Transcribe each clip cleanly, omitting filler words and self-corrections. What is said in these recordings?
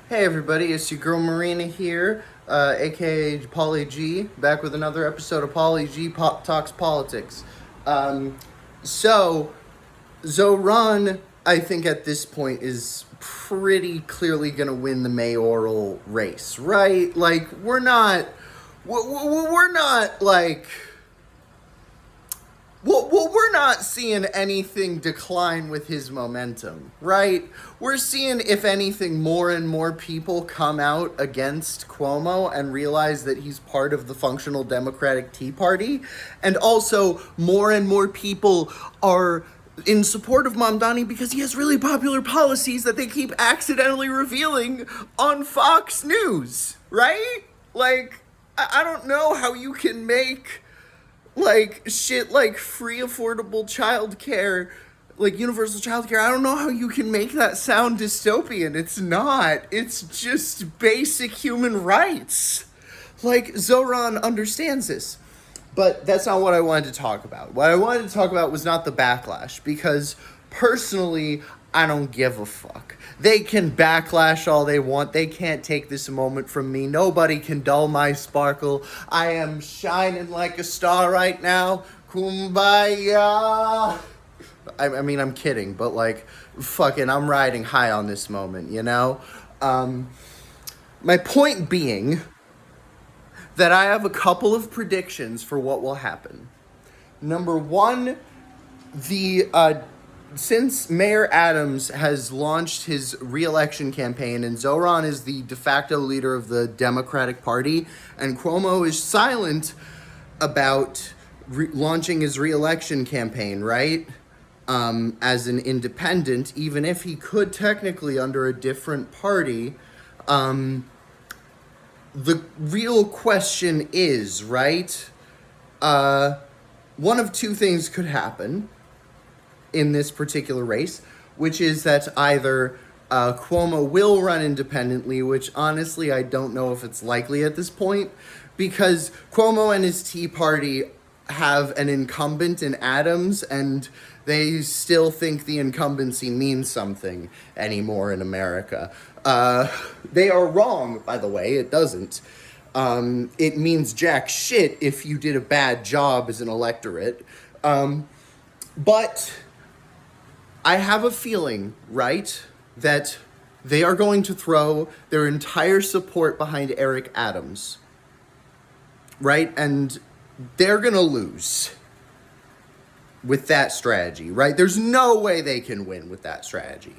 Hey everybody, it's your girl Marina here, aka Polly G, back with another episode of Polly G Talks Politics. Um, so, Zoran, I think at this point is pretty clearly gonna win the mayoral race, right? Like, we're not like well, we're not seeing anything decline with his momentum, right? We're seeing, if anything, more and more people come out against Cuomo and realize that he's part of the functional Democratic Tea Party. And also, more and more people are in support of Mamdani because he has really popular policies that they keep accidentally revealing on Fox News, right? Like, I don't know how you can make like shit like free affordable childcare, like universal childcare. I don't know how you can make that sound dystopian. It's not. It's just basic human rights. Like, Zoran understands this. But that's not what I wanted to talk about. What I wanted to talk about was not the backlash, because personally, I don't give a fuck. They can backlash all they want. They can't take this moment from me. Nobody can dull my sparkle. I am shining like a star right now. Kumbaya. I mean, I'm kidding, but like, fucking, I'm riding high on this moment, you know? My point being that I have a couple of predictions for what will happen. Number one, the since Mayor Adams has launched his re-election campaign and Zoran is the de facto leader of the Democratic Party and Cuomo is silent about launching his re-election campaign, right? As an independent, even if he could technically under a different party, the real question is, right? One of two things could happen in this particular race, which is that either Cuomo will run independently, which honestly I don't know if it's likely at this point, because Cuomo and his Tea Party have an incumbent in Adams, and they still think the incumbency means something anymore in America. They are wrong, by the way, it doesn't. It means jack shit if you did a bad job as an electorate. But I have a feeling, right, that they are going to throw their entire support behind Eric Adams, right? And they're going to lose with that strategy, right? There's no way they can win with that strategy.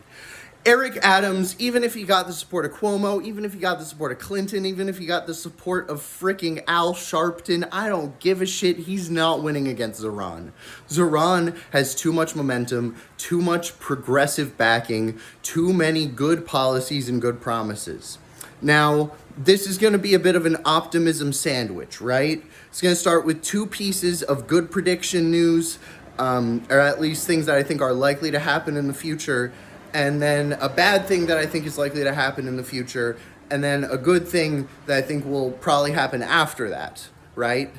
Eric Adams, even if he got the support of Cuomo, even if he got the support of Clinton, even if he got the support of fricking Al Sharpton, I don't give a shit. He's not winning against Zoran. Zoran has too much momentum, too much progressive backing, too many good policies and good promises. Now, this is going to be a bit of an optimism sandwich, right? It's going to start with two pieces of good prediction news, or at least things that I think are likely to happen in the future, and then a bad thing that I think is likely to happen in the future, and then a good thing that I think will probably happen after that, right?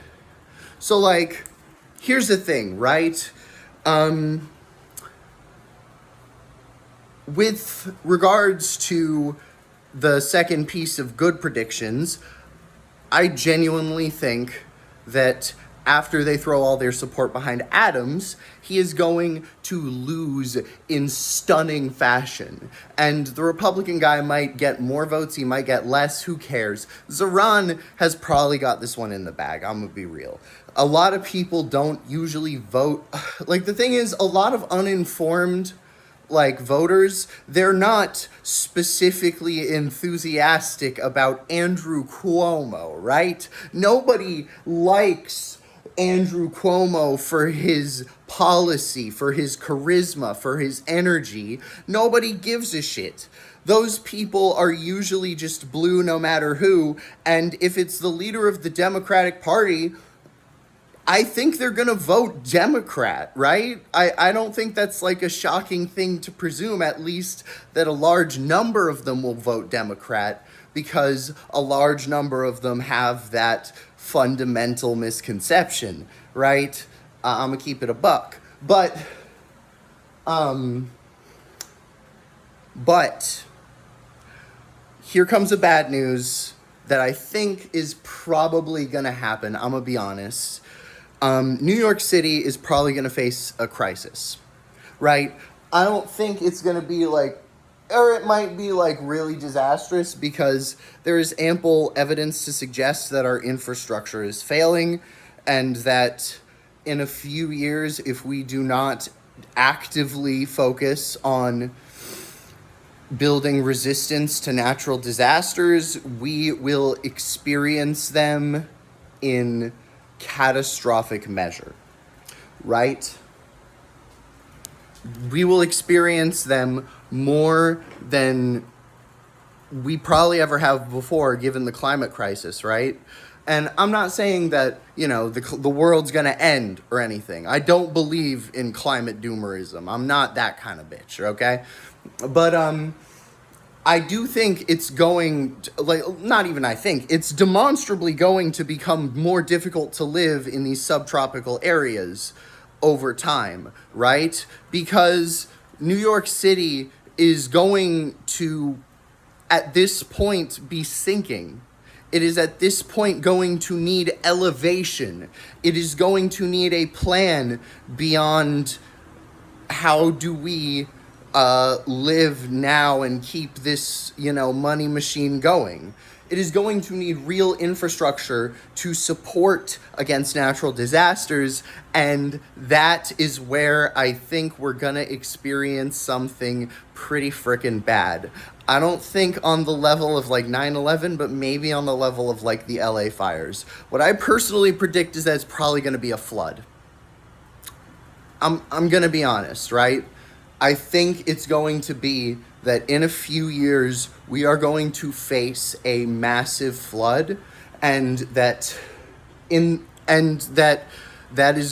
So, like, here's the thing, right? With regards to the second piece of good predictions, I genuinely think that after they throw all their support behind Adams, he is going to lose in stunning fashion. And the Republican guy might get more votes, he might get less, who cares? Zoran has probably got this one in the bag, I'm gonna be real. A lot of people don't usually vote. Like, the thing is, a lot of uninformed voters, they're not specifically enthusiastic about Andrew Cuomo, right? Nobody likes Andrew Cuomo for his policy, for his charisma, for his energy. Nobody gives a shit. Those people are usually just blue no matter who, and if it's the leader of the Democratic Party, I think they're going to vote Democrat, right? I don't think that's like a shocking thing to presume, at least that a large number of them will vote Democrat, because a large number of them have that fundamental misconception, right? I'm going to keep it a buck. But here comes a bad news that I think is probably going to happen. I'm going to be honest. New York City is probably going to face a crisis, right? I don't think it's going to be like, or it might be like really disastrous, because there is ample evidence to suggest that our infrastructure is failing, and that in a few years, if we do not actively focus on building resistance to natural disasters, we will experience them in catastrophic measure, right? We will experience them more than we probably ever have before, given the climate crisis, right? And I'm not saying that, the world's going to end or anything. I don't believe in climate doomerism. I'm not that kind of bitch, okay? But I do think it's going to, not even I think, it's demonstrably going to become more difficult to live in these subtropical areas over time, right? Because New York City is going to, at this point, be sinking. It is at this point going to need elevation. It is going to need a plan beyond how do we live now and keep this, money machine going. It is going to need real infrastructure to support against natural disasters, and that is where I think we're gonna experience something pretty freaking bad. I don't think on the level of like 9/11, but maybe on the level of like the LA fires. What I personally predict is that it's probably gonna be a flood. I'm gonna be honest, right? I think it's going to be that in a few years we are going to face a massive flood, and that is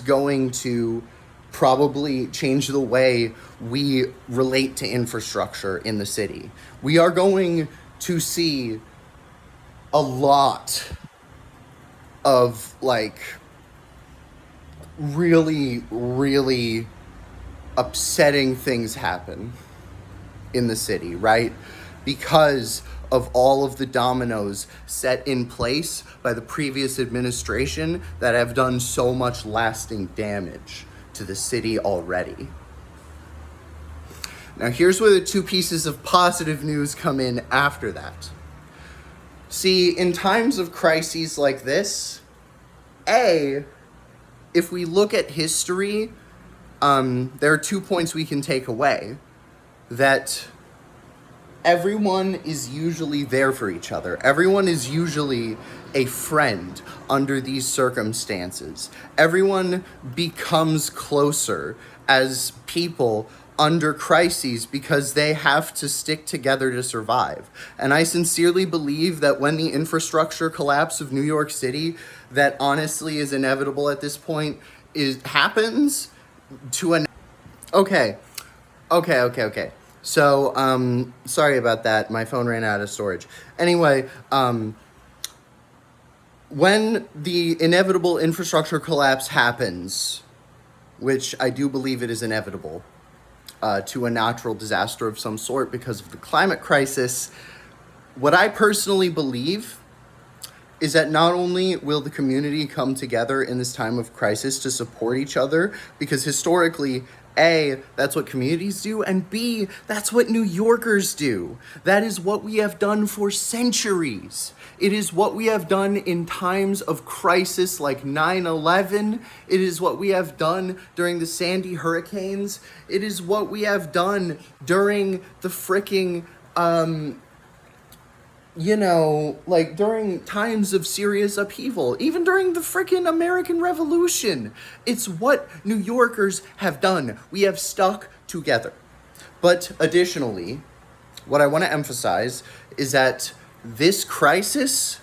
going to probably change the way we relate to infrastructure in the city. We are going to see a lot of like really, really upsetting things happen in the city, right? Because of all of the dominoes set in place by the previous administration that have done so much lasting damage to the city already. Now, here's where the two pieces of positive news come in after that. See, in times of crises like this, if we look at history, there are 2 points we can take away. That everyone is usually there for each other. Everyone is usually a friend under these circumstances. Everyone becomes closer as people under crises because they have to stick together to survive. And I sincerely believe that when the infrastructure collapse of New York City, that honestly is inevitable at this point, happens to an... Okay. So, sorry about that. My phone ran out of storage. Anyway, when the inevitable infrastructure collapse happens, which I do believe it is inevitable, to a natural disaster of some sort because of the climate crisis, what I personally believe is that not only will the community come together in this time of crisis to support each other, because historically, A, that's what communities do, and B, that's what New Yorkers do. That is what we have done for centuries. It is what we have done in times of crisis like 9/11. It is what we have done during the Sandy hurricanes. It is what we have done during the fricking, during times of serious upheaval, even during the frickin' American Revolution. It's what New Yorkers have done. We have stuck together. But additionally, what I want to emphasize is that this crisis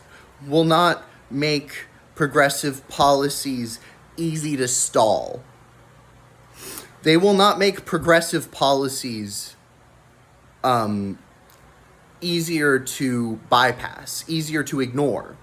will not make progressive policies easy to stall. They will not make progressive policies easier to bypass, easier to ignore.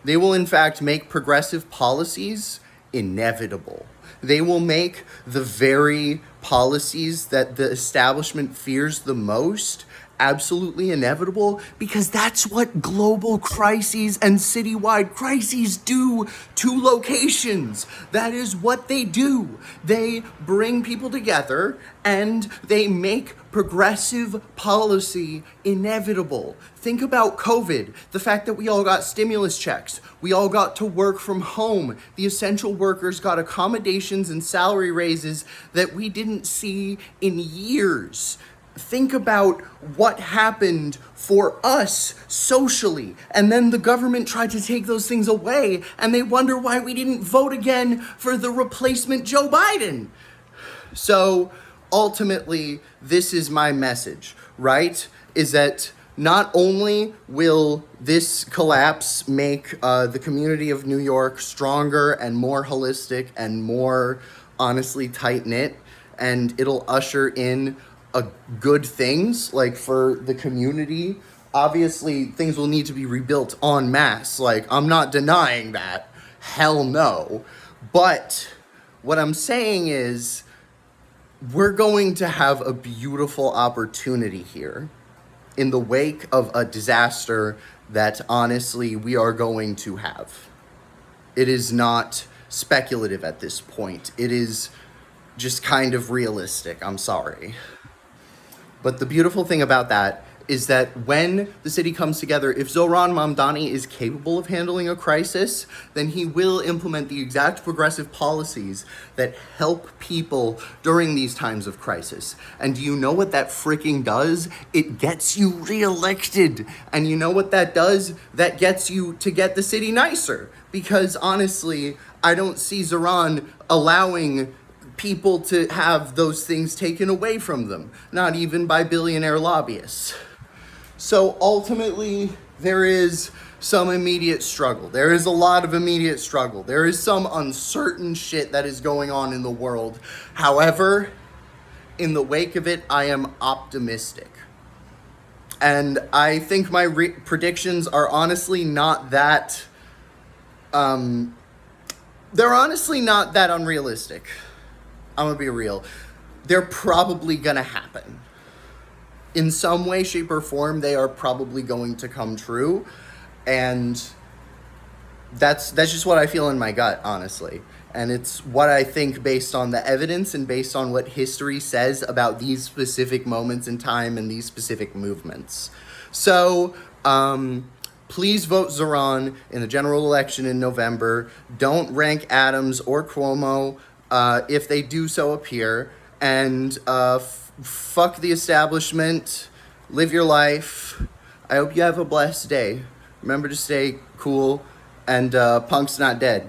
They will in fact make progressive policies inevitable. They will make the very policies that the establishment fears the most absolutely inevitable because that's what global crises and citywide crises do to locations. That is what they do. They bring people together and they make progressive policy inevitable. Think about COVID, the fact that we all got stimulus checks, we all got to work from home, the essential workers got accommodations and salary raises that we didn't see in years. Think about what happened for us socially, and then the government tried to take those things away, and they wonder why we didn't vote again for the replacement Joe Biden. So ultimately, this is my message, right? Is that not only will this collapse make the community of New York stronger and more holistic and more honestly tight-knit, and it'll usher in good things like for the community. Obviously things will need to be rebuilt en masse, like I'm not denying that, hell no, but what I'm saying is we're going to have a beautiful opportunity here in the wake of a disaster that honestly we are going to have. It is not speculative at this point, it is just kind of realistic. I'm sorry. But the beautiful thing about that is that when the city comes together, if Zohran Mamdani is capable of handling a crisis, then he will implement the exact progressive policies that help people during these times of crisis. And do you know what that freaking does? It gets you reelected. And you know what that does? That gets you to get the city nicer. Because honestly, I don't see Zohran allowing people to have those things taken away from them, not even by billionaire lobbyists. So ultimately, there is some immediate struggle. There is a lot of immediate struggle. There is some uncertain shit that is going on in the world. However, in the wake of it, I am optimistic. And I think my predictions are honestly not that, they're honestly not that unrealistic. I'm gonna be real. They're probably gonna happen. In some way, shape, or form, they are probably going to come true. And that's just what I feel in my gut, honestly. And it's what I think based on the evidence and based on what history says about these specific moments in time and these specific movements. So, please vote Zohran in the general election in November. Don't rank Adams or Cuomo if they do so appear, and fuck the establishment, live your life. I hope you have a blessed day. Remember to stay cool, and punk's not dead.